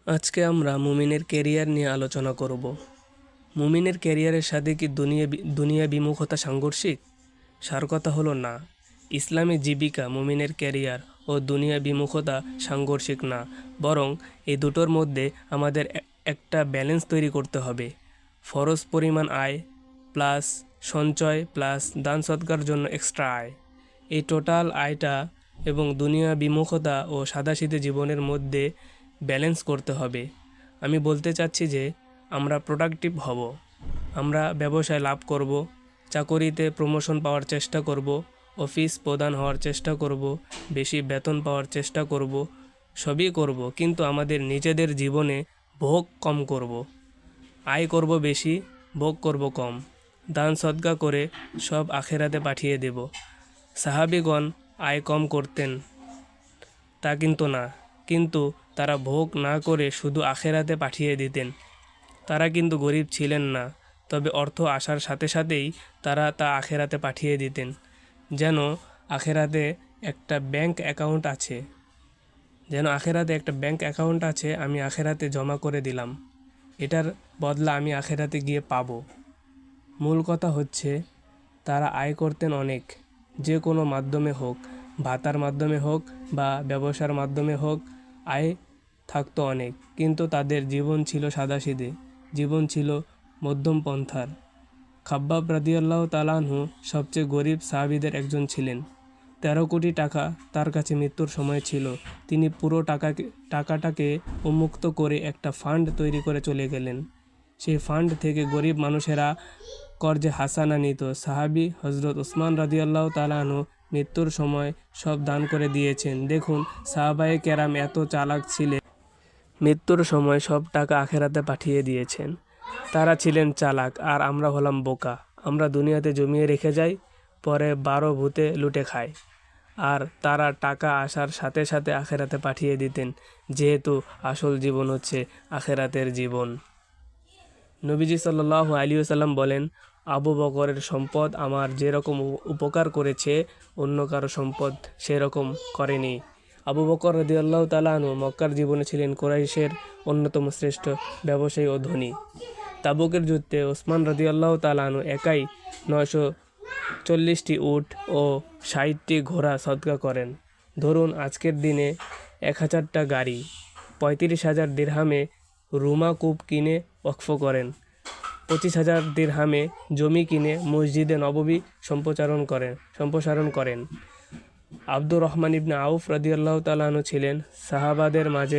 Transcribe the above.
আজকে আমরা মুমিনের ক্যারিয়ার নিয়ে আলোচনা করব। মুমিনের ক্যারিয়ারের সাথে কি দুনিয়া বিমুখতা সাংঘর্ষিক? সার কথা হলো না। ইসলামী জীবিকা মুমিনের ক্যারিয়ার ও দুনিয়া বিমুখতা সাংঘর্ষিক না, বরং এই দুটোর মধ্যে আমাদের একটা ব্যালেন্স তৈরি করতে হবে। ফরজ পরিমাণ আয় প্লাস সঞ্চয় প্লাস দান সৎকার জন্য এক্সট্রা আয়, এই টোটাল আয়টা এবং দুনিয়া বিমুখতা ও সাদাসিধে জীবনের মধ্যে ব্যালেন্স করতে হবে। আমি বলতে চাচ্ছি যে আমরা প্রোডাক্টিভ হব, আমরা ব্যবসায় লাভ করব, চাকরিতে প্রমোশন পাওয়ার চেষ্টা করব, অফিস প্রধান হওয়ার চেষ্টা করব, বেশি বেতন পাওয়ার চেষ্টা করব, সবই করব, কিন্তু আমাদের নিজেদের জীবনে ভোগ কম করব। আয় করব বেশি, ভোগ করব কম। দান সদকা করে সব আখেরাতে পাঠিয়ে দেব। সাহাবীগণ আয় কম করতেন তা কিন্তু না, কিন্তু তারা ভোগ না করে শুধু আখেরাতে পাঠিয়ে দিতেন। তারা কিন্তু গরিব ছিলেন না, তবে অর্থ আসার সাথে সাথেই তারা তা আখেরাতে পাঠিয়ে দিতেন। যেন আখেরাতে একটা ব্যাংক অ্যাকাউন্ট আছে, আমি আখেরাতে জমা করে দিলাম, এটার বদলা আমি আখেরাতে গিয়ে পাবো। মূল কথা হচ্ছে তারা আয় করতেন অনেক, যে কোনো মাধ্যমে হোক, ভাতার মাধ্যমে হোক বা ব্যবসার মাধ্যমে হোক, আয় থাকতো অনেক, কিন্তু তাদের জীবন ছিল সাদাসিধে, জীবন ছিল মধ্যম পন্থার। খাব্বাব রাদিয়াল্লাহু তাআলা আনহু সবচেয়ে গরিব সাহাবীদের একজন ছিলেন। 13 কোটি টাকা তার কাছে মৃত্যুর সময় ছিল। তিনি পুরো টাকাটাকে উন্মুক্ত করে একটা ফান্ড তৈরি করে চলে গেলেন। সেই ফান্ড থেকে গরিব মানুষেরা কর্জে হাসানা নিত। সাহাবী হজরত উসমান রাদিয়াল্লাহু তাআলা আনহু মৃত্যুর সময় সব দান করে দিয়েছেন। দেখুন, সাহাবায়ে কেরাম এত চালাক ছিলেন, মৃত্যুর সময় সব টাকা আখেরাতে পাঠিয়ে দিয়েছেন। তারা ছিলেন চালাক আর আমরা হলাম বোকা। আমরা দুনিয়াতে জমিয়ে রেখে যাই, পরে 12 ভূতে লুটে খায়। আর তারা টাকা আসার সাথে সাথে আখেরাতে পাঠিয়ে দিতেন, যেহেতু আসল জীবন হচ্ছে আখেরাতের জীবন। নবীজি সাল্লাল্লাহু আলাইহি ওয়াসাল্লাম বলেন, আবু বকরের সম্পদ আমার যেরকম উপকার করেছে, অন্য কারো সম্পদ সেরকম করেনি। আবু বকর রাদিয়াল্লাহু তাআলা আনহু মক্কার জীবনে ছিলেন কুরাইশের অন্যতম শ্রেষ্ঠ ব্যবসায়ী ও ধনী। তাবুকের যুদ্ধে ওসমান রাদিয়াল্লাহু তাআলা আনহু একাই 940টি উট ও 60টি ঘোড়া সদকা করেন। ধরুন, আজকের দিনে 1000টা গাড়ি, 35,000 দিরহামে রুমা কূপ কিনে ওয়াকফ করেন, 25,000 দিরহামে জমি কিনে মসজিদে নববী সম্প্রসারণ করেন। আব্দুর রহমান ইবনে আউফ রাদিয়াল্লাহু তাআলা আনহু ছিলেন সাহাবাদের মাঝে